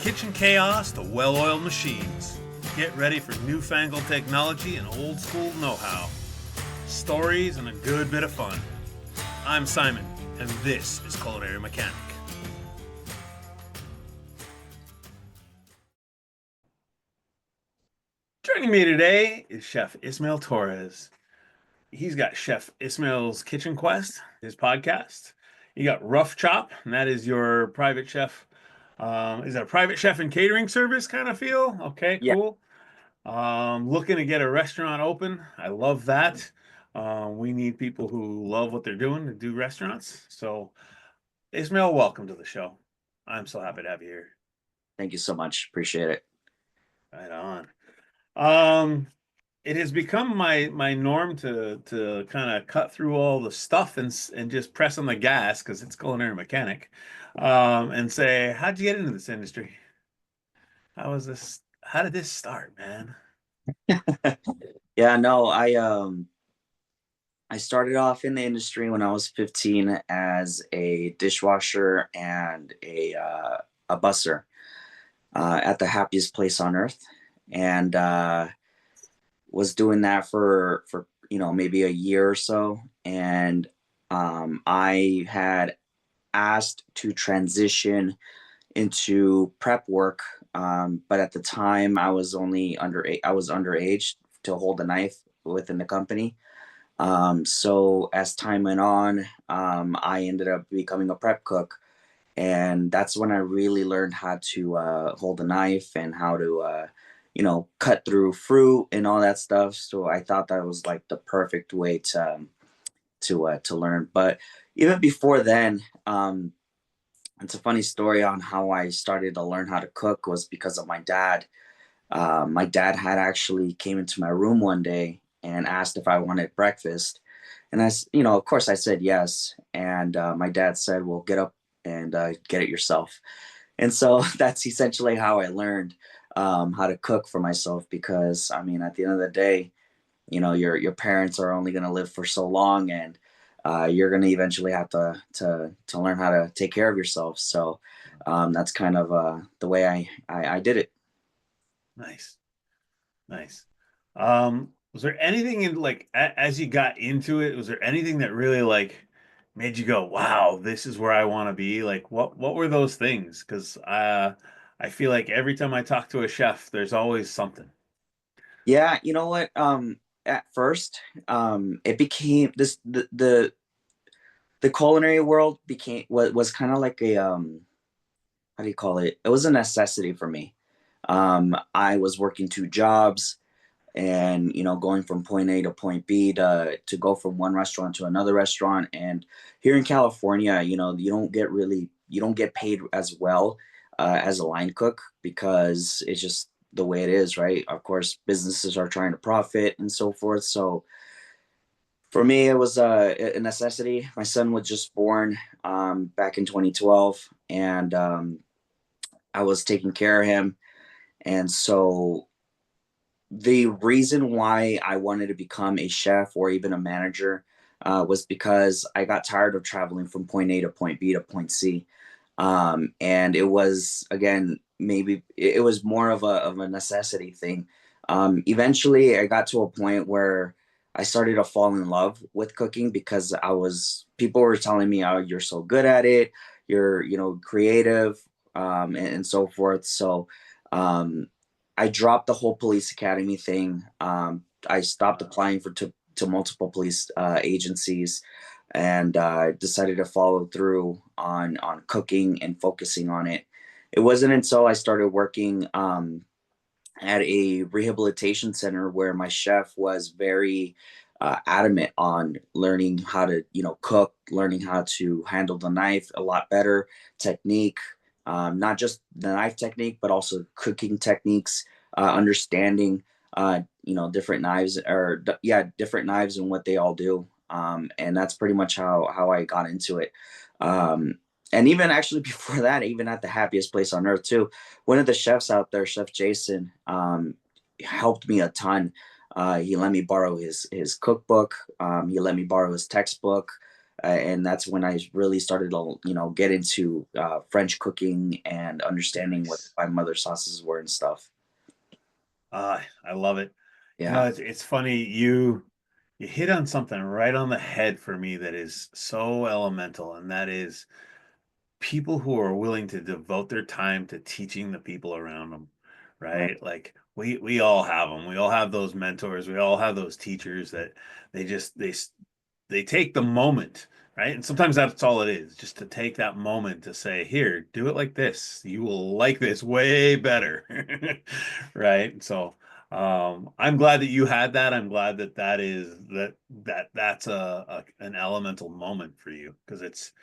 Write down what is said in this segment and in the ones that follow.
kitchen chaos to well-oiled machines. Get ready for newfangled technology and old-school know-how. Stories and a good bit of fun. I'm Simon, and this is Culinary Mechanic. Joining me today is Chef Ismail Torres. He's got Chef Ismail's Kitchen Quest, his podcast. You got Rough Chop, and that is your private chef. Is that a private chef and catering service kind of feel? Okay, Yeah. cool. Looking to get a restaurant open. I love that. We need people who love what they're doing to do restaurants. So, Ismail, welcome to the show. I'm so happy to have you here. Thank you so much. Appreciate it. Right on. Um, it has become my norm to kind of cut through all the stuff and just press on the gas because it's culinary mechanic, and say, how'd you get into this industry? How was this? How did this start, man? Yeah, no, I started off in the industry when I was 15 as a dishwasher and a busser at the happiest place on earth, and was doing that for maybe a year or so, and I had asked to transition into prep work, but at the time I was only I was underage to hold a knife within the company. So as time went on, I ended up becoming a prep cook, and that's when I really learned how to hold a knife and how to cut through fruit and all that stuff. So I thought that was like the perfect way to learn. But even before then, it's a funny story on how I started to learn how to cook was because of my dad. My dad had actually came into my room one day and asked if I wanted breakfast, and of course, I said yes. And my dad said, "Well, get up and get it yourself." And so that's essentially how I learned how to cook for myself. Because I mean, at the end of the day, your parents are only going to live for so long, and you're going to eventually have to learn how to take care of yourself. So that's kind of the way I did it. Nice, nice. Was there anything in like as you got into it, was there anything that really like made you go, "Wow, this is where I want to be"? Like what were those things? Because I feel like every time I talk to a chef, there's always something. Yeah, you know what? At first, it became this the culinary world became was kind of like a how do you call it? It was a necessity for me. I was working two jobs, and going from point A to point B to go from one restaurant to another restaurant. And here in California, you don't get paid as well as a line cook, because it's just the way it is, right? Of course, businesses are trying to profit and so forth. So for me, it was a necessity. My son was just born back in 2012, and I was taking care of him. And so the reason why I wanted to become a chef or even a manager was because I got tired of traveling from point A to point B to point C. And it was, again, maybe it was more of a necessity thing. Eventually, I got to a point where I started to fall in love with cooking, because people were telling me, "Oh, you're so good at it. You're, creative, and so forth." So, um, I dropped the whole police academy thing. I stopped applying to multiple police agencies, and decided to follow through on cooking and focusing on it. It wasn't until I started working at a rehabilitation center where my chef was very adamant on learning how to cook, learning how to handle the knife a lot better, technique, not just the knife technique but also cooking techniques, understanding different knives, or yeah, different knives and what they all do. And that's pretty much how I got into it. And even actually before that, even at the happiest place on earth too, one of the chefs out there, Chef Jason, helped me a ton. He let me borrow his cookbook. He let me borrow his textbook, And that's when I really started to, get into French cooking and understanding what Nice. my mother's sauces were and stuff. I love it. Yeah. It's funny, you hit on something right on the head for me that is so elemental, and that is people who are willing to devote their time to teaching the people around them, Right. right? Like we all have them. We all have those mentors. We all have those teachers that they just they take the moment, right? And sometimes that's all it is, just to take that moment to say, here, do it like this. You will like this way better. Right? So I'm glad that you had that. I'm glad that that's an elemental moment for you because it's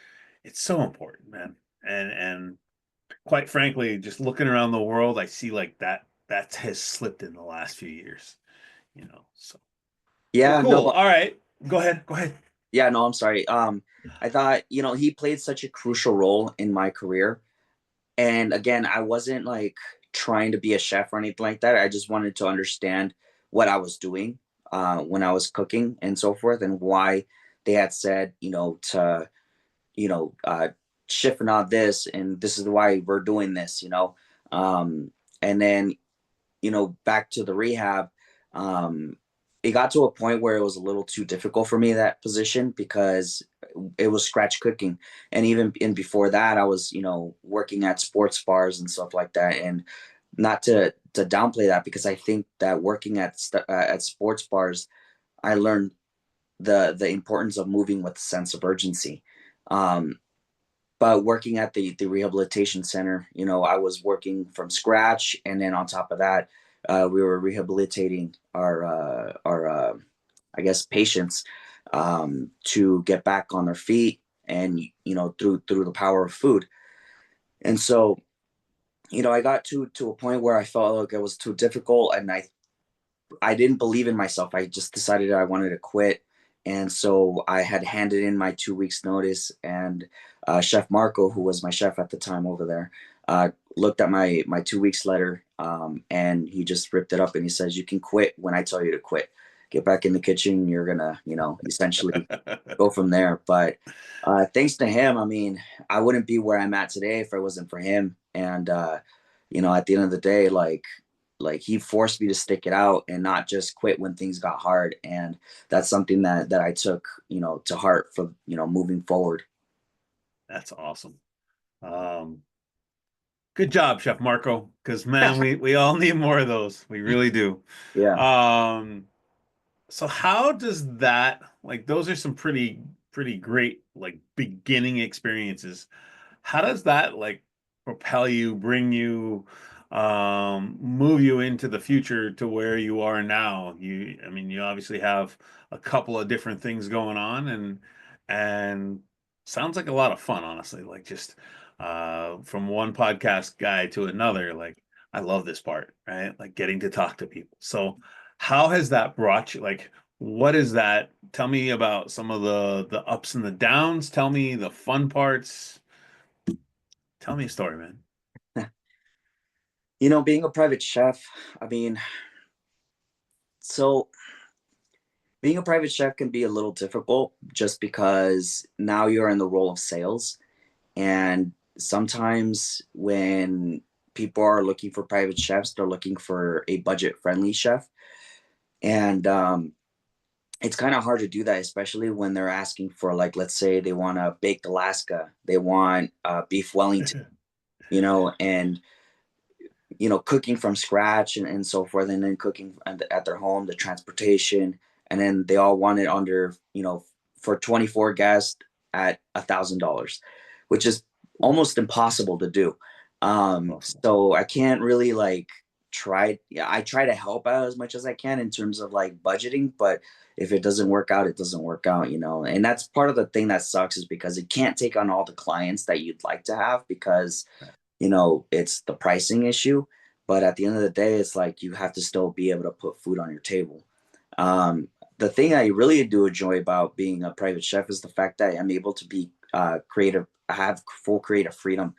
so important, man. And quite frankly, just looking around the world, I see like that has slipped in the last few years, So well, Yeah. No. cool. All right. Go ahead. Go ahead. Yeah. No. I'm sorry. I thought, he played such a crucial role in my career. And again, I wasn't like trying to be a chef or anything like that. I just wanted to understand what I was doing when I was cooking and so forth, and why they had said, to, you know, uh, shifting on this, and this is why we're doing this. And then, back to the rehab, um, it got to a point where it was a little too difficult for me, that position, because it was scratch cooking. And even in before that, I was, working at sports bars and stuff like that. And not to downplay that, because I think that working at sports bars, I learned the importance of moving with a sense of urgency. Um, but working at the rehabilitation center, I was working from scratch, and then on top of that, we were rehabilitating our I guess patients, to get back on their feet, and through the power of food. And so, I got to a point where I felt like it was too difficult, and I didn't believe in myself. I just decided I wanted to quit. And so I had handed in my 2 weeks notice, and Chef Marco, who was my chef at the time over there, looked at my 2 weeks letter, and he just ripped it up, and he says, "You can quit when I tell you to quit. Get back in the kitchen. You're gonna, essentially go from there." But thanks to him, I mean, I wouldn't be where I'm at today if it wasn't for him. And at the end of the day, like he forced me to stick it out and not just quit when things got hard. And that's something that I took, to heart for, moving forward. That's awesome. Um, Good job, Chef Marco. Because man, we all need more of those. We really do. Yeah. Um, So how does that like those are some pretty great like beginning experiences. How does that like propel you, bring you, move you into the future to where you are now? I mean, you obviously have a couple of different things going on and sounds like a lot of fun, honestly. Like just from one podcast guy to another, like I love this part, right? Like getting to talk to people. So how has that brought you like what is that? Tell me about some of the ups and the downs. Tell me the fun parts. Tell me a story, man. Being a private chef, I mean, so being a private chef can be a little difficult, just because now you're in the role of sales. And sometimes when people are looking for private chefs, they're looking for a budget friendly chef. And it's kind of hard to do that, especially when they're asking for, like, let's say they want a baked Alaska, they want beef Wellington, and cooking from scratch, and so forth, and then cooking at their home, the transportation, and then they all want it under, for 24 guests at $1,000, which is almost impossible to do. Awesome. So I can't really like yeah, I try to help out as much as I can in terms of like budgeting, but if it doesn't work out, it doesn't work out, and that's part of the thing that sucks, is because it can't take on all the clients that you'd like to have, because it's the pricing issue. But at the end of the day, it's like you have to still be able to put food on your table. Um, the thing I really do enjoy about being a private chef is the fact that I'm able to be creative. I have full creative freedom,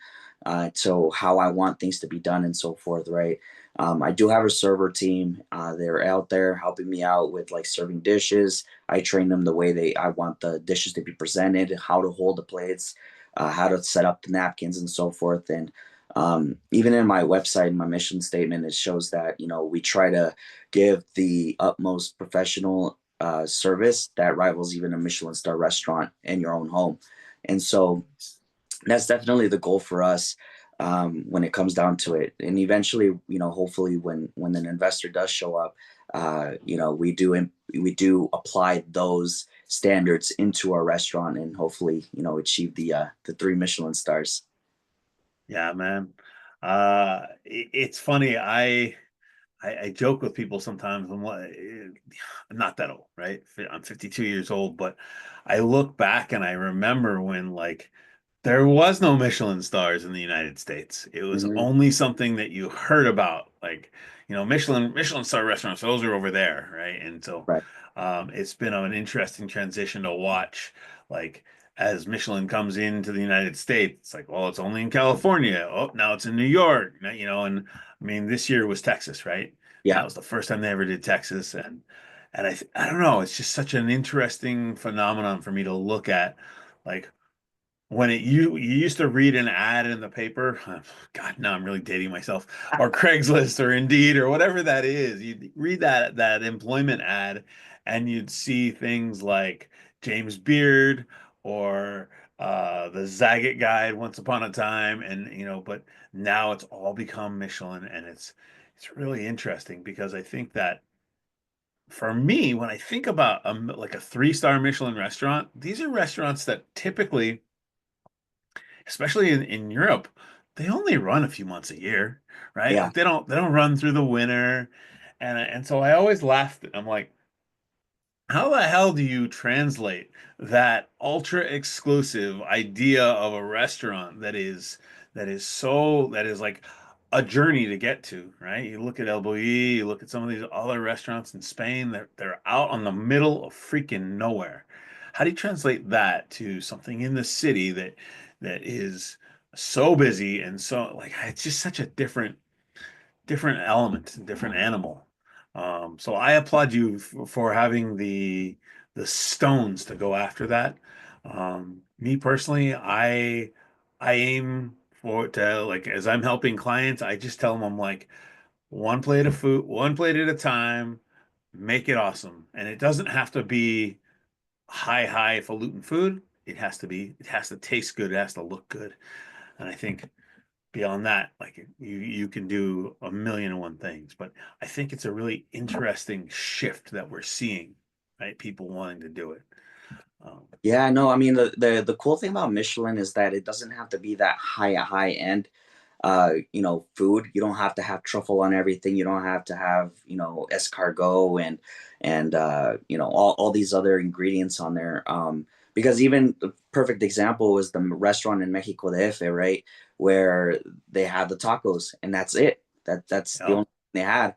so how I want things to be done and so forth, right? I do have a server team. They're out there helping me out with like serving dishes. I train them the way I want the dishes to be presented, how to hold the plates, how to set up the napkins and so forth. And even in my website, in my mission statement, it shows that, we try to give the utmost professional service that rivals even a Michelin star restaurant in your own home. And so that's definitely the goal for us, when it comes down to it. And eventually, hopefully, when an investor does show up, we do apply those standards into our restaurant, and hopefully, achieve the three Michelin stars. Yeah, man. It's funny. I joke with people sometimes. I'm not that old, right? I'm 52 years old, but I look back and I remember when like there was no Michelin stars in the United States. It was Hmm. only something that you heard about, like, Michelin star restaurants, those are over there, right? And so Right. it's been an interesting transition to watch, like as Michelin comes into the United States, it's like, well, it's only in California. Oh, now it's in New York, and I mean, this year was Texas, right? And Yeah. that was the first time they ever did Texas, and I don't know, it's just such an interesting phenomenon for me to look at, like when you used to read an ad in the paper. God, now I'm really dating myself. Or Craigslist or Indeed or whatever that is. You'd read that employment ad, and you'd see things like James Beard or the Zagat Guide once upon a time, and but now it's all become Michelin, and it's really interesting because I think that for me, when I think about like a three-star Michelin restaurant, these are restaurants that typically, especially in Europe, they only run a few months a year, right? Yeah. Like they don't run through the winter. And so I always laughed. I'm like, how the hell do you translate that ultra exclusive idea of a restaurant that is like a journey to get to, right? You look at El Bulli, you look at some of these other restaurants in Spain, they're out on the middle of freaking nowhere. How do you translate that to something in the city that is so busy and so like it's just such a different element, different animal. So I applaud you for having the stones to go after that. Me personally, I aim for to like as I'm helping clients, I just tell them I'm like one plate of food, one plate at a time, make it awesome. And it doesn't have to be highfalutin food. It has to taste good, it has to look good. And I think beyond that, like you can do a million and one things. But I think it's a really interesting shift that we're seeing, right? People wanting to do it. Um, Yeah, no, I mean the cool thing about Michelin is that it doesn't have to be that high end food. You don't have to have truffle on everything. You don't have to have, escargot and all these other ingredients on there. Because even the perfect example was the restaurant in Mexico de F, right? Where they had the tacos and that's it. That's the yeah, only thing they had.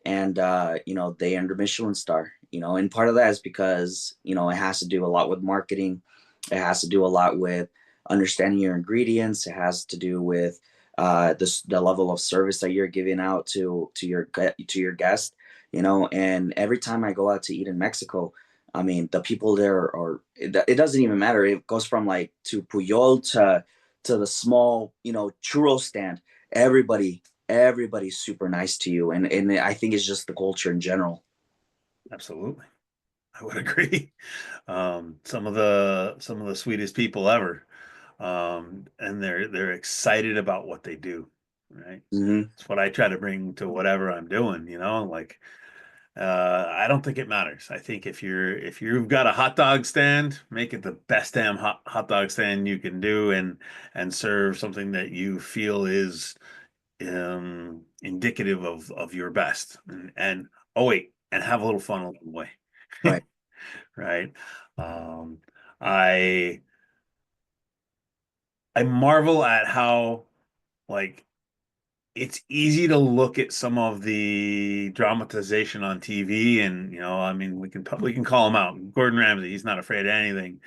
And they earned a Michelin star, and part of that is because, it has to do a lot with marketing. It has to do a lot with understanding your ingredients. It has to do with the level of service that you're giving out to your guest, and every time I go out to eat in Mexico, I mean, the people there it doesn't even matter. It goes from like to Puyol to the small, churro stand. Everybody's super nice to you, and I think it's just the culture in general. absolutely. I would agree. Some of the sweetest people ever. And they're excited about what they do, right? Hmm. It's what I try to bring to whatever I'm doing, like I don't think it matters. I think if you've got a hot dog stand, make it the best damn hot dog stand you can do, and serve something that you feel is indicative of your best. And oh wait, and have a little fun along the way. Right. Right. Um, I I marvel at how like it's easy to look at some of the dramatization on TV, and I mean, we can call him out. Gordon Ramsay, he's not afraid of anything.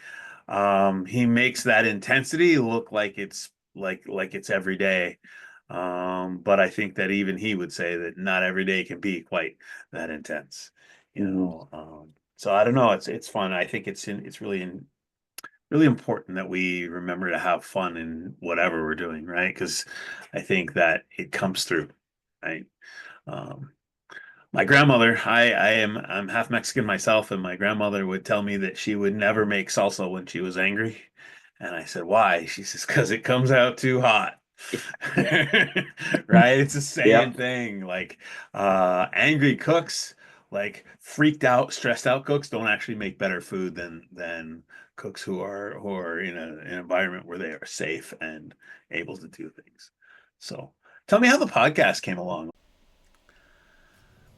He makes that intensity look like it's every day. But I think that even he would say that not every day can be quite that intense, you Hmm. know. So I don't know. It's fun. I think it's really important that we remember to have fun in whatever we're doing, right? Because I think that it comes through, right? Um, my grandmother, I'm half Mexican myself, and my grandmother would tell me that she would never make salsa when she was angry. And I said, why? She says, because it comes out too hot. Right? It's a saying Yep. thing. Like angry cooks, like freaked out, stressed out cooks don't actually make better food than cooks who are in an environment where they are safe and able to do things. So tell me how the podcast came along.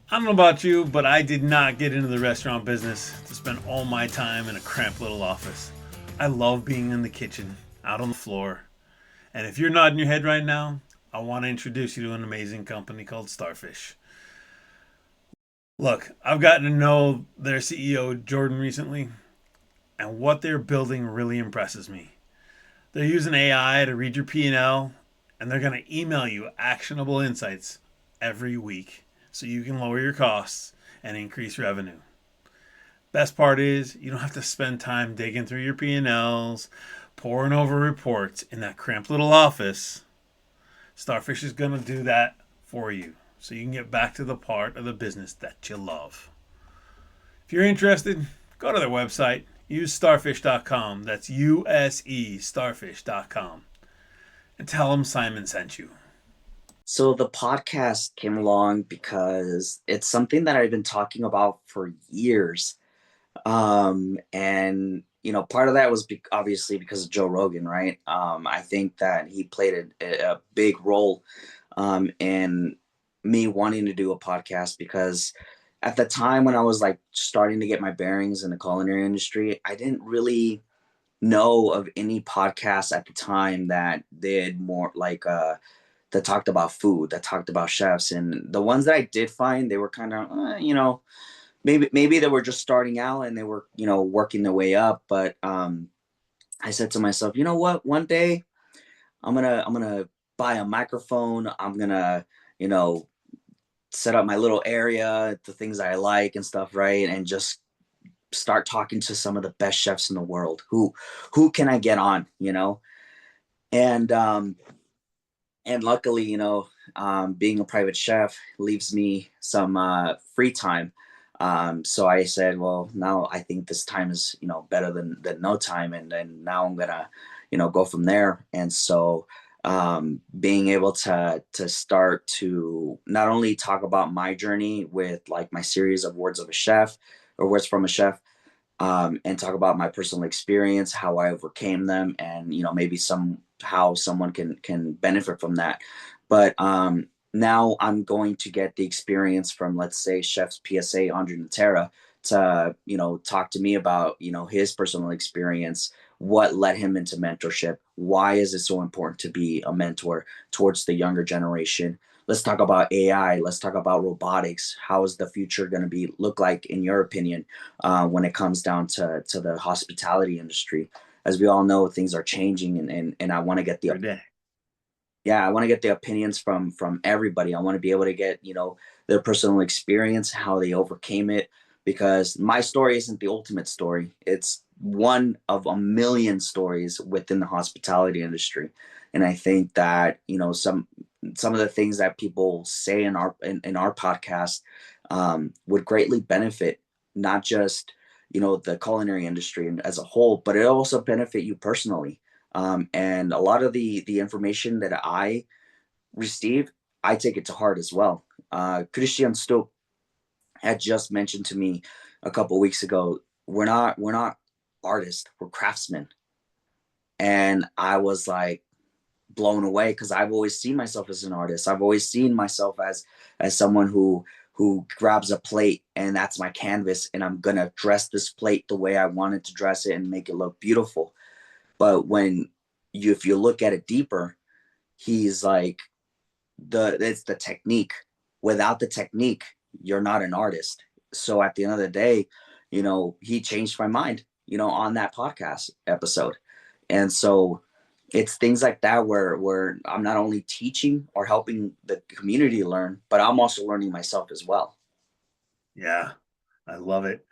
I don't know about you, but I did not get into the restaurant business to spend all my time in a cramped little office. I love being in the kitchen, out on the floor. And if you're nodding your head right now, I want to introduce you to an amazing company called Starfish. Look, I've gotten to know their CEO, Jordan, recently, and what they're building really impresses me. They're using AI to read your P&L, and they're going to email you actionable insights every week so you can lower your costs and increase revenue. Best part is you don't have to spend time digging through your P&Ls, poring over reports in that cramped little office. Starfish is going to do that for you so you can get back to the part of the business that you love. If you're interested, go to their website, use starfish.com. That's USE starfish.com. And tell them Simon sent you. So the podcast came along because it's something that I've been talking about for years. And part of that was obviously because of Joe Rogan, right? I think that he played a big role in me wanting to do a podcast because at the time when I was like starting to get my bearings in the culinary industry, I didn't really know of any podcasts at the time that did more like that talked about food, that talked about chefs, and the ones that I did find, they were kind of maybe they were just starting out and they were working their way up. But I said to myself, you know what, one day I'm gonna buy a microphone. I'm gonna you know set up my little area, the things I like and stuff, right? And just start talking to some of the best chefs in the world. Who can I get on, and luckily, being a private chef leaves me some free time. So I said, well, now I think this time is, better than no time. And then now I'm gonna, go from there. And so being able to start to not only talk about my journey with like my series of words of a chef or words from a chef, and talk about my personal experience, how I overcame them, and maybe how someone can benefit from that. But now I'm going to get the experience from, let's say, Chef's PSA Andre Natera to talk to me about his personal experience, what led him into mentorship, why is it so important to be a mentor towards the younger generation. Let's talk about AI. Let's talk about robotics. How is the future going to be look like in your opinion? When it comes down to the hospitality industry. As we all know, things are changing, and I want to get the Every day. yeah, I want to get the opinions from everybody. I want to be able to get their personal experience, how they overcame it, because my story isn't the ultimate story. It's one of a million stories within the hospitality industry, and I think that some of the things that people say in our podcast would greatly benefit not just the culinary industry as a whole, but it also benefit you personally. And a lot of the information that I receive, I take it to heart as well. Christian Stoop had just mentioned to me a couple weeks ago, we're not artists, we're craftsmen. And I was like blown away because I've always seen myself as an artist. I've always seen myself as someone who grabs a plate and that's my canvas and I'm gonna dress this plate the way I wanted to dress it and make it look beautiful. But if you look at it deeper, he's like it's the technique. Without the technique, you're not an artist. So at the end of the day, he changed my mind, on that podcast episode. And so it's things like that where I'm not only teaching or helping the community learn, but I'm also learning myself as well. Yeah, I love it.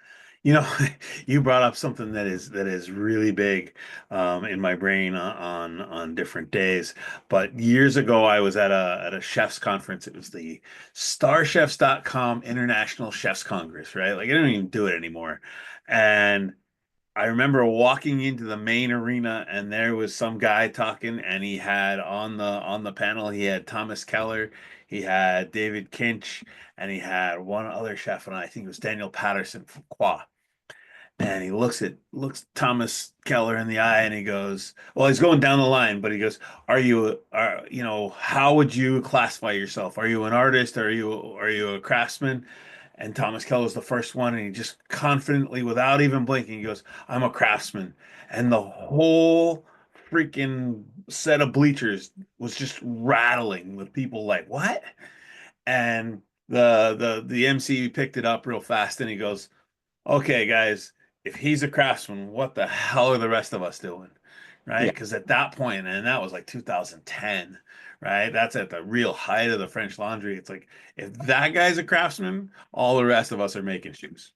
You know, you brought up something that is really big in my brain on different days. But years ago, I was at a chefs conference. It was the StarChefs.com International Chefs Congress, right? Like I don't even do it anymore. And I remember walking into the main arena and there was some guy talking and he had on the panel he had Thomas Keller, he had David Kinch, and he had one other chef and I think it was Daniel Patterson from Qua. And he looks Thomas Keller in the eye and he goes, well, he's going down the line, but he goes, you know, how would you classify yourself? Are you an artist? Are you a craftsman? And Thomas Keller's the first one, and he just confidently, without even blinking, he goes, I'm a craftsman. And the whole freaking set of bleachers was just rattling with people like, what? And the MC picked it up real fast and he goes, okay, guys, if he's a craftsman, what the hell are the rest of us doing? Right? Yeah, Because at that point, and that was like 2010, right? That's at the real height of the French Laundry. It's like, if that guy's a craftsman, all the rest of us are making shoes.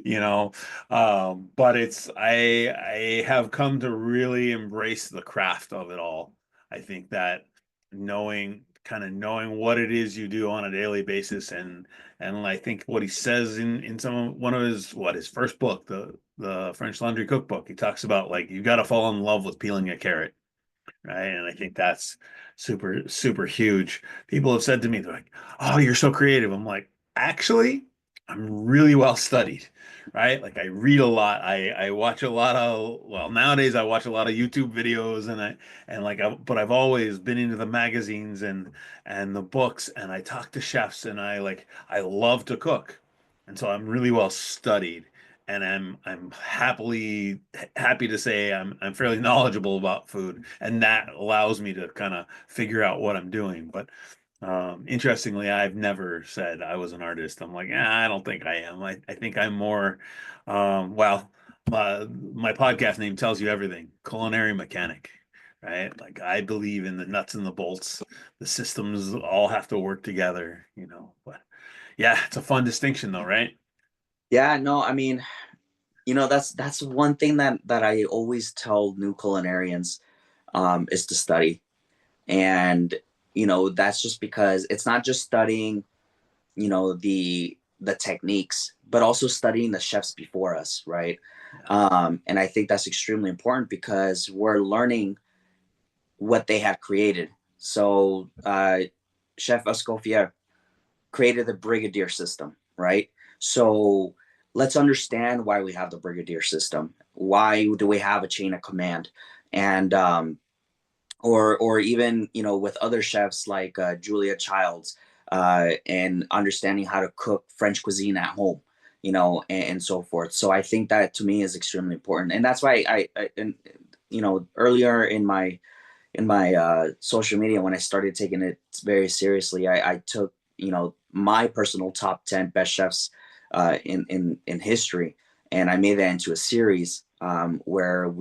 You know, but I have come to really embrace the craft of it all. I think that knowing what it is you do on a daily basis, and I think what he says in one of his first book, the French Laundry Cookbook, he talks about like you got to fall in love with peeling a carrot, right? And I think that's super huge. People have said to me, they're like, "Oh, you're so creative." I'm like, actually, I'm really well studied, right? Like I read a lot. I watch a lot of well, nowadays I watch a lot of YouTube videos but I've always been into the magazines and the books and I talk to chefs and I love to cook. And so I'm really well studied and I'm happy to say I'm fairly knowledgeable about food, and that allows me to kind of figure out what I'm doing. But interestingly, I've never said I was an artist. I'm like, I don't think I am. I think I'm more, well, my podcast name tells you everything. Culinary mechanic, right? Like I believe in the nuts and the bolts. The systems all have to work together, you know. But yeah, it's a fun distinction though, right? yeah, no, I mean, that's one thing that I always tell new culinarians, is to study. And that's just because it's not just studying, the techniques, but also studying the chefs before us, right? Yeah. And I think that's extremely important because we're learning what they have created. So Chef Escoffier created the brigadier system, right? So let's understand why we have the brigadier system. Why do we have a chain of command? And or even with other chefs like Julia Childs, and understanding how to cook French cuisine at home, and so forth. So I think that to me is extremely important, and that's why I and earlier in my social media when I started taking it very seriously, I took my personal top 10 best chefs in history, and I made that into a series, where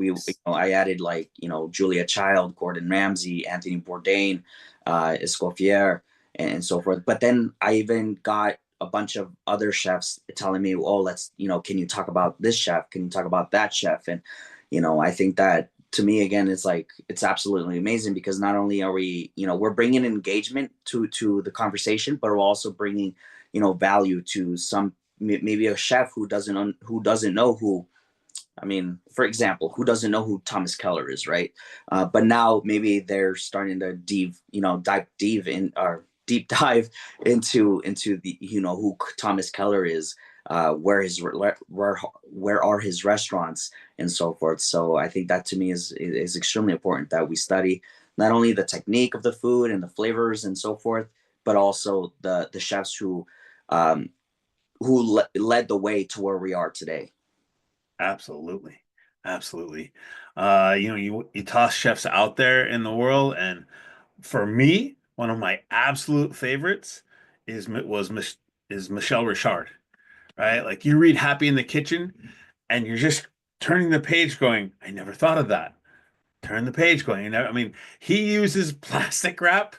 I added like Julia Child, Gordon Ramsay, Anthony Bourdain, Escoffier, and so forth. But then I even got a bunch of other chefs telling me, "Oh, let's can you talk about this chef? Can you talk about that chef?" And I think that to me again it's like it's absolutely amazing because not only are we we're bringing engagement to the conversation, but we're also bringing value to some maybe a chef who doesn't know who, I mean, for example, who doesn't know who Thomas Keller is, right? But now maybe they're starting to deep dive into the who Thomas Keller is, where are his restaurants and so forth. So I think that to me is extremely important that we study not only the technique of the food and the flavors and so forth, but also the chefs um, who led the way to where we are today. Absolutely. Absolutely. You toss chefs out there in the world, and for me, one of my absolute favorites is Michel Richard, right? Like you read Happy in the Kitchen and you're just turning the page going, I never thought of that. turn the page going. I mean, he uses plastic wrap.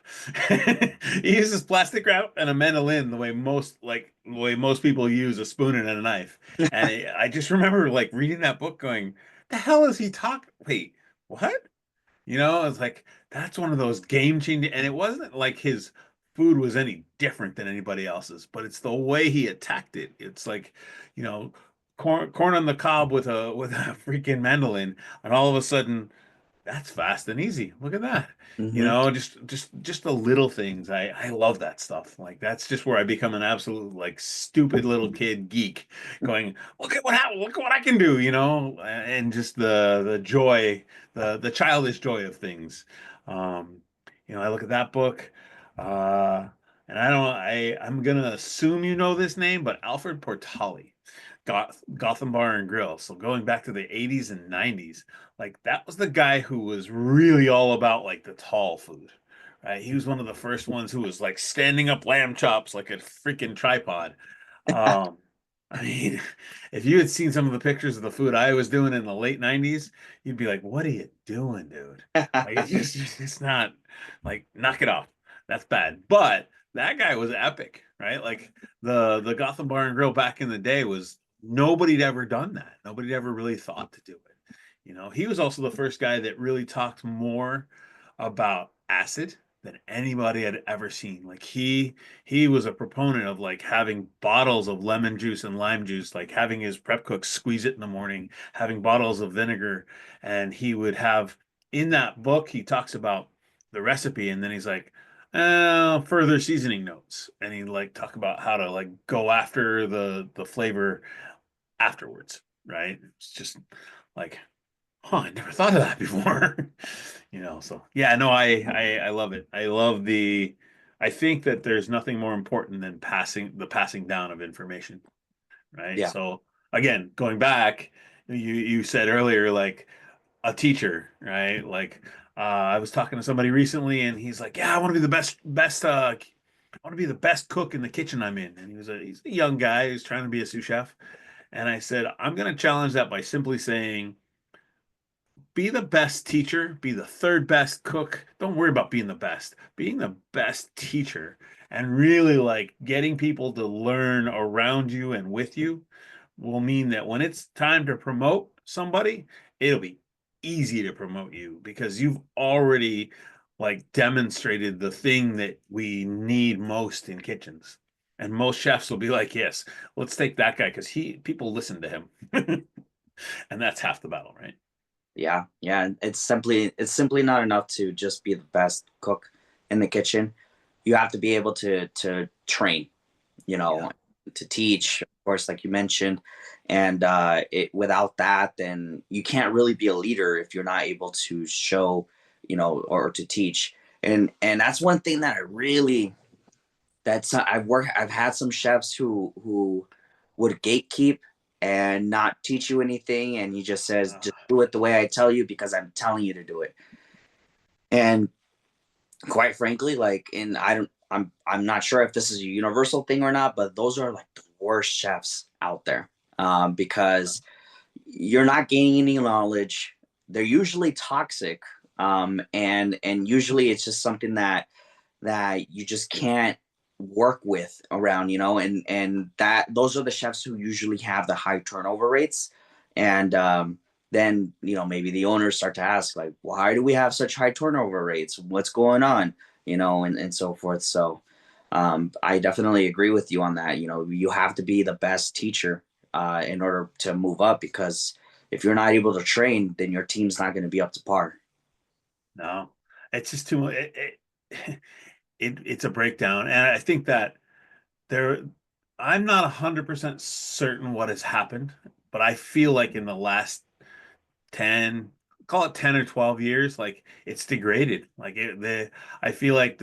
He uses plastic wrap and a mandolin the way most people use a spoon and a knife. And I just remember like reading that book going, the hell is he talking? Wait, what? You know, it's like that's one of those game changing, and it wasn't like his food was any different than anybody else's, but it's the way he attacked it. It's like, you know, corn on the cob with a freaking mandolin, and all of a sudden that's fast and easy. Look at that. You Hmm. know, just the little things. I love that stuff. Like that's just where I become an absolute like stupid little kid geek going, look at what happened, look at what I can do, you know, and just the joy, the childish joy of things. Um, you know, I look at that book, uh, and I'm gonna assume you know this name, but Alfred Portali. Gotham Bar and Grill. So going back to the 80s and 90s, like that was the guy who was really all about like the tall food, right? He was one of the first ones who was like standing up lamb chops like a freaking tripod. Um, I mean, if you had seen some of the pictures of the food I was doing in the late 90s, you'd be like, what are you doing, dude? Like it's not like knock it off. That's bad. But that guy was epic, right? Like the Gotham Bar and Grill back in the day was nobody'd ever done that. Nobody'd ever really thought to do it. You know, he was also the first guy that really talked more about acid than anybody had ever seen. Like he was a proponent of like having bottles of lemon juice and lime juice, like having his prep cook squeeze it in the morning, having bottles of vinegar, and he would have in that book he talks about the recipe and then he's like further seasoning notes and he like talk about how to like go after the flavor afterwards, right? It's just like, huh, I never thought of that before. You know, so yeah, no, I love it. I love the I think that there's nothing more important than passing down of information, right? Yeah. So again, going back, you said earlier like a teacher, right? Like I was talking to somebody recently and he's like, "Yeah, I want to be the best I want to be the best cook in the kitchen I'm in." And he's a young guy who's trying to be a sous chef. And I said, I'm going to challenge that by simply saying, be the best teacher, be the third best cook. Don't worry about being the best. Being the best teacher and really like getting people to learn around you and with you will mean that when it's time to promote somebody, it'll be easy to promote you because you've already like demonstrated the thing that we need most in kitchens. And most chefs will be like, yes, let's take that guy because he people listen to him. And that's half the battle, right? Yeah, yeah. It's simply not enough to just be the best cook in the kitchen. You have to be able to train, you Yeah. know, to teach, of course, like you mentioned. And it without that, then you can't really be a leader if you're not able to show, or to teach. And that's one thing that I really that's I've had some chefs who would gatekeep and not teach you anything, and he just says Uh, just do it the way I tell you because I'm telling you to do it. And quite frankly, like, and I'm not sure if this is a universal thing or not, but those are like the worst chefs out there, because you're not gaining any knowledge. They're usually toxic, and usually it's just something that you just can't work with around, and that those are the chefs who usually have the high turnover rates. And then maybe the owners start to ask, like, why do we have such high turnover rates, what's going on, and so forth. So I definitely agree with you on that. You have to be the best teacher in order to move up, because if you're not able to train, then your team's not going to be up to par. no, it's just too much. It's a breakdown, and I think that there, I'm not 100% certain what has happened, but I feel like in the last 10, call it 10 or 12 years, like it's degraded. I feel like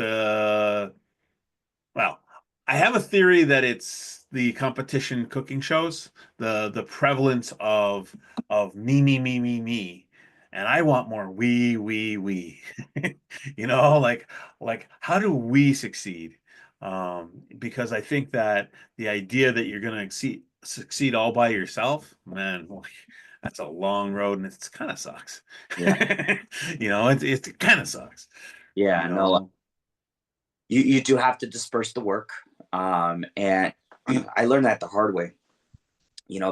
well, I have a theory that it's the competition cooking shows, the prevalence of me, and I want more we. You know, like how do we succeed? Because I think that the idea that you're going to succeed all by yourself, man, that's a long road, and it's kind of sucks. Yeah. It kind of sucks. You Yeah. No, know, you do have to disperse the work. And I learned that the hard way,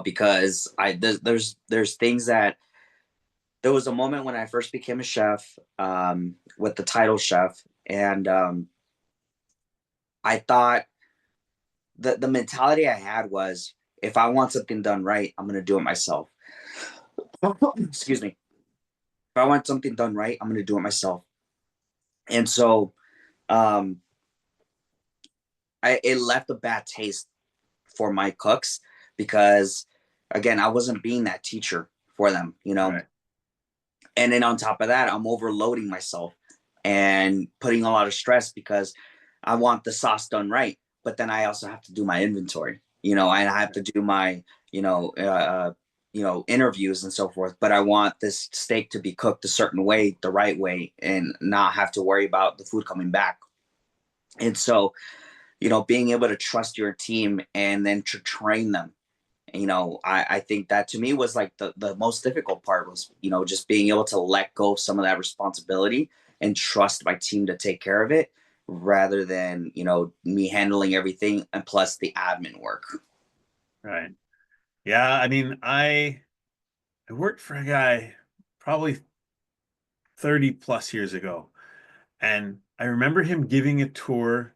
because there's things that there was a moment when I first became a chef, with the title chef, and I thought the mentality I had was, if I want something done right, I'm gonna do it myself. Excuse me. If I want something done right, I'm gonna do it myself. And so, um, it left a bad taste for my cooks, because, again, I wasn't being that teacher for them. right, And then on top of that, I'm overloading myself and putting a lot of stress, because I want the sauce done right, but then I also have to do my inventory, and I have to do my, you know, uh, interviews and so forth. But I want this steak to be cooked a certain way, the right way, and not have to worry about the food coming back. And so, being able to trust your team and then to train them, I think that to me was like the most difficult part, was, just being able to let go of some of that responsibility and trust my team to take care of it, rather than, me handling everything and plus the admin work. right. Yeah, I mean, I worked for a guy probably 30 plus years ago, and I remember him giving a tour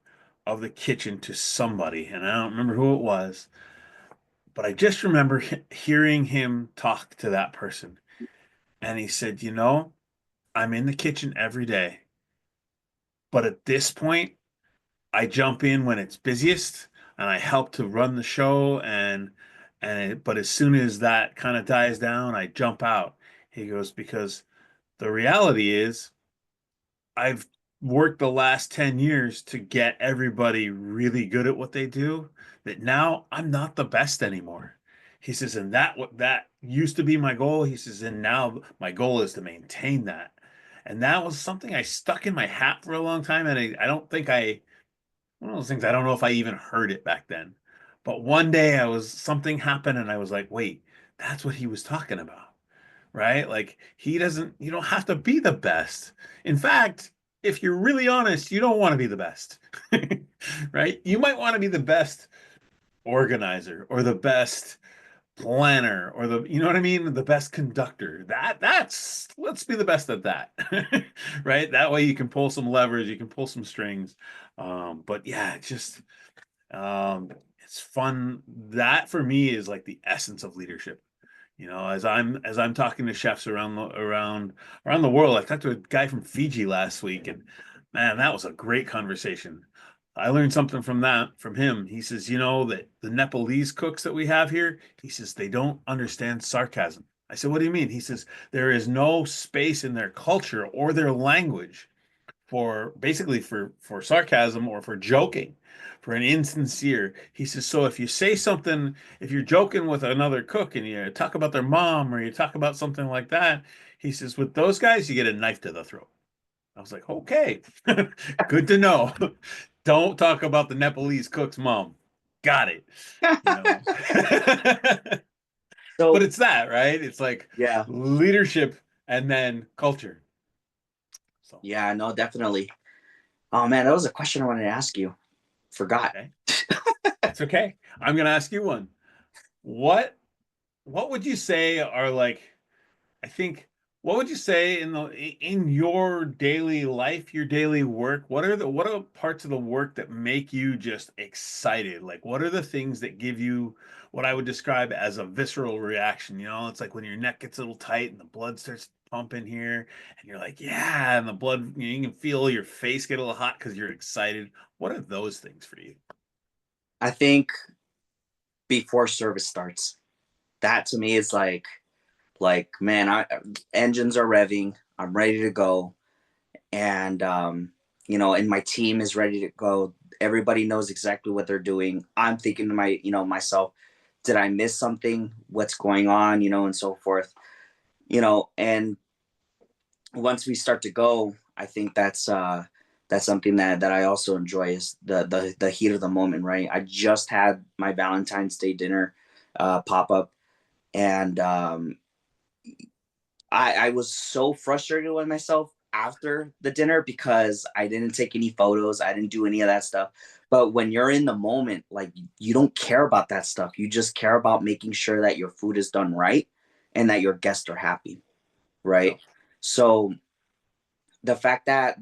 of the kitchen to somebody, and I don't remember who it was, but I just remember hearing him talk to that person. And he said, I'm in the kitchen every day, but at this point, I jump in when it's busiest and I help to run the show, but as soon as that kind of dies down, I jump out. He goes, because the reality is I've worked the last 10 years to get everybody really good at what they do, that now I'm not the best anymore. He says, and that used to be my goal. He says, and now my goal is to maintain that. And that was something I stuck in my hat for a long time. And I don't think one of those things, I don't know if I even heard it back then. But one day something happened and I was like, wait, that's what he was talking about, right? Like you don't have to be the best. In fact, if you're really honest, you don't want to be the best, right? You might want to be the best organizer or the best planner or you know what I mean? The best conductor. Let's be the best at that, right? That way you can pull some levers, you can pull some strings. But yeah, um, it's fun. That for me is like the essence of leadership. As I'm talking to chefs around the world. I talked to a guy from Fiji last week, and man, that was a great conversation. I learned something from him. He says, that the Nepalese cooks that we have here, he says they don't understand sarcasm. I said, what do you mean? He says there is no space in their culture or their language for basically for sarcasm or for joking, for an insincere. He says, so if you say something, if you're joking with another cook and you talk about their mom or you talk about something like that, he says, with those guys, you get a knife to the throat. I was like, okay, good to know. Don't talk about the Nepalese cook's mom. Got it. You know. But So, it's that, right? It's like yeah, leadership and then culture. So, yeah, no, definitely. Oh man, that was a question I wanted to ask you. Forgot. okay. That's okay. I'm gonna ask you one. What what would you say are like, I think, what would you say in your daily life, your daily work, what are parts of the work that make you just excited? Like what are the things that give you what I would describe as a visceral reaction? It's like when your neck gets a little tight and the blood starts pumping here and you're like, yeah, and the blood, you can feel your face get a little hot because you're excited. What are those things for you? I think before service starts, that to me is like, man, engines are revving. I'm ready to go, and and my team is ready to go. Everybody knows exactly what they're doing. I'm thinking to myself, did I miss something? What's going on? And so forth. And once we start to go, I think that's something that I also enjoy, is the heat of the moment. Right. I just had my Valentine's Day dinner pop up, and I was so frustrated with myself after the dinner because I didn't take any photos. I didn't do any of that stuff. But when you're in the moment, like you don't care about that stuff. You just care about making sure that your food is done right and that your guests are happy, right? Yep. So the fact that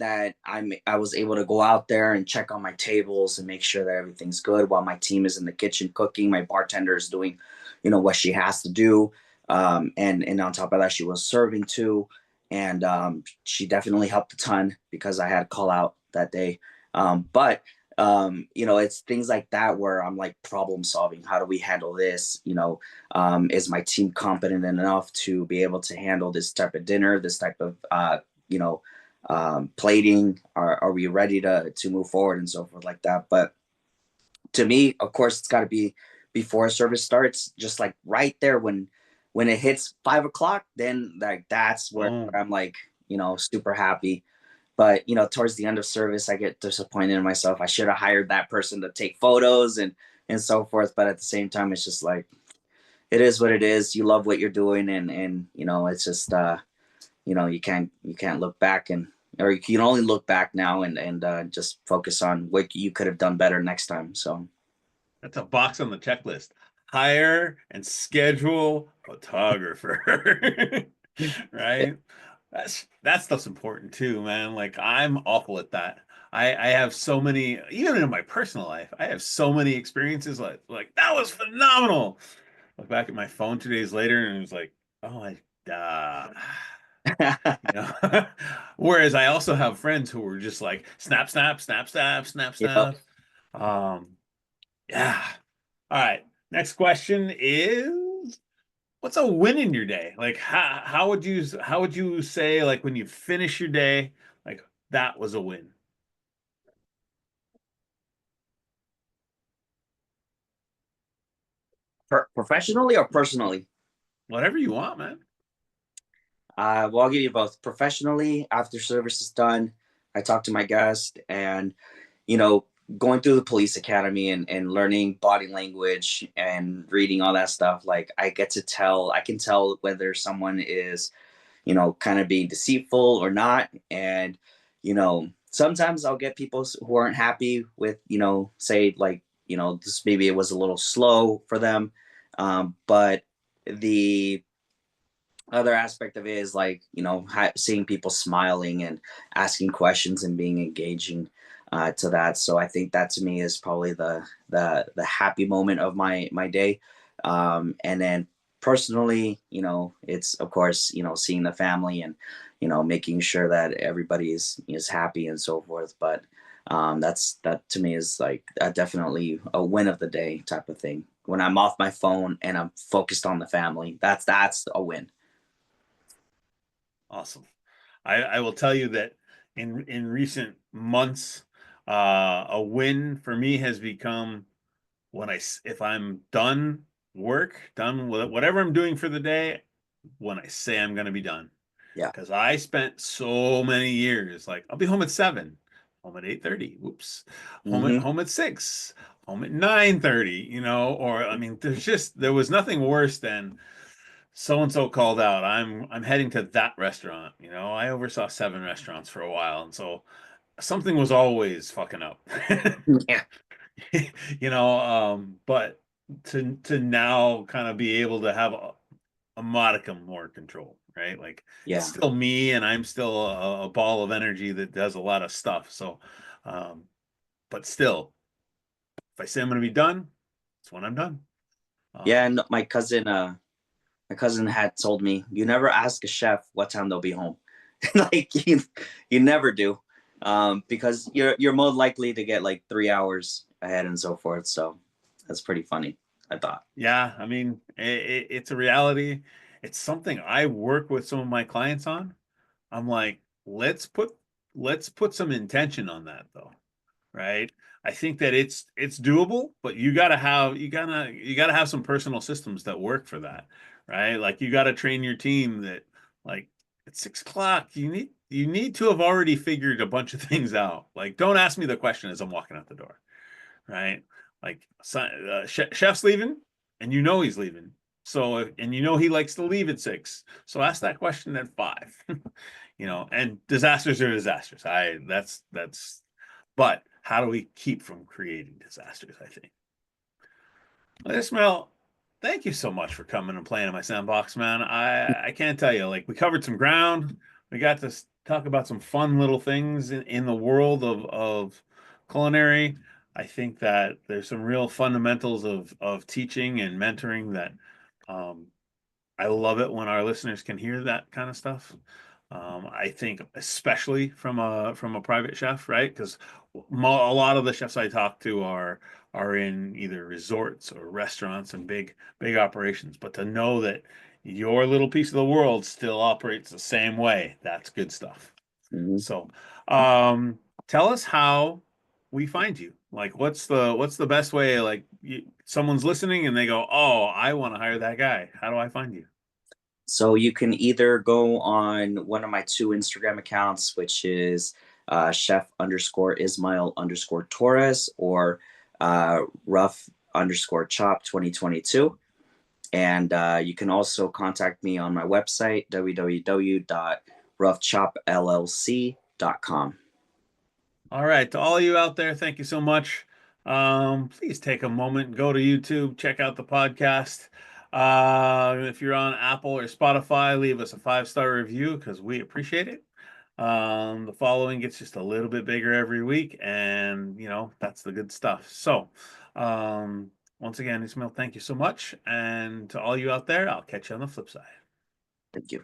I was able to go out there and check on my tables and make sure that everything's good while my team is in the kitchen cooking, my bartender is doing, what she has to do, and on top of that, she was serving too, and she definitely helped a ton because I had a call out that day, but. It's things like that where I'm like problem solving. How do we handle this? Is my team competent enough to be able to handle this type of dinner, this type of you know, plating, are we ready to move forward and so forth like that. But to me, of course, it's got to be before service starts, just like right there when it hits 5 o'clock, then like that's where Boom. I'm like, super happy. But towards the end of service, I get disappointed in myself. I should have hired that person to take photos and so forth. But at the same time, it's just like it is what it is. You love what you're doing, and it's just you can't look back, and or you can only look back now and just focus on what you could have done better next time. So That's a box on the checklist. Hire and schedule photographer. Right? That stuff's important too, man. Like I'm awful at that. I have so many, even in my personal life, I have so many experiences like that was phenomenal. Look back at my phone 2 days later and it was like, oh you know. Whereas I also have friends who were just like snap, snap, snap, snap, snap, yep. snap. Um, yeah. All right. Next question is what's a win in your day? Like how would you say like when you finish your day, like that was a win? Professionally or personally? Whatever you want, man. Well, I'll give you both. Professionally, after service is done, I talk to my guest, and you know, going through the police academy and learning body language and reading all that stuff. Like I can tell whether someone is kind of being deceitful or not. And, sometimes I'll get people who aren't happy with, say like, this maybe it was a little slow for them. But the other aspect of it is like, seeing people smiling and asking questions and being engaging to that. So I think that to me is probably the happy moment of my day. And then personally, it's of course, seeing the family and making sure that everybody is happy and so forth. But that to me is like definitely a win of the day type of thing. When I'm off my phone and I'm focused on the family, that's a win. Awesome. I will tell you that in recent months, a win for me has become when if I'm done work, done with whatever I'm doing for the day, when I say I'm going to be done. Yeah. Because I spent so many years, like I'll be home at 7, home at 8:30, whoops, Hmm. home at 6, home at 9:30, or I mean, there was nothing worse than so and so called out. I'm heading to that restaurant. I oversaw 7 restaurants for a while, and so something was always fucking up. Yeah. But to now kind of be able to have a modicum more control, right? Like it's Yeah. still me and I'm still a ball of energy that does a lot of stuff. So, um, but still, if I say I'm going to be done, it's when I'm done. Yeah. Um, And my cousin had told me, you never ask a chef what time they'll be home. Like you never do. Because you're more likely to get like 3 hours ahead and so forth. So that's pretty funny, I thought. yeah, I mean, it's a reality. It's something I work with some of my clients on. I'm like, let's put some intention on that though, right? I think that it's doable, but you gotta have some personal systems that work for that, right? Like you gotta train your team that like at 6 o'clock you need to have already figured a bunch of things out. Like don't ask me the question as I'm walking out the door, right? Like chef's leaving, and he's leaving. So, and you know he likes to leave at 6. So ask that question at 5. You know, and disasters are disasters. But how do we keep from creating disasters, I think. Well, Ismael, thank you so much for coming and playing in my sandbox, man. I can't tell you, like we covered some ground. We got to talk about some fun little things in the world of culinary. I think that there's some real fundamentals of teaching and mentoring that um, I love it when our listeners can hear that kind of stuff. I think especially from a private chef, right? Because a lot of the chefs I talk to are in either resorts or restaurants and big operations. But to know that your little piece of the world still operates the same way, that's good stuff. Mhm. So, um, tell us how we find you. Like, what's the best way? Like, someone's listening and they go, "Oh, I want to hire that guy." How do I find you? So you can either go on one of my two Instagram accounts, which is chef underscore Ismail underscore Torres or rough underscore chop 2022. And you can also contact me on my website, www.roughchopllc.com. All right, to all you out there, thank you so much. Please take a moment, go to YouTube, check out the podcast. If you're on Apple or Spotify, leave us a 5-star review because we appreciate it. The following gets just a little bit bigger every week, and you know, that's the good stuff. So, once again, Ismail, thank you so much. And to all you out there, I'll catch you on the flip side. Thank you.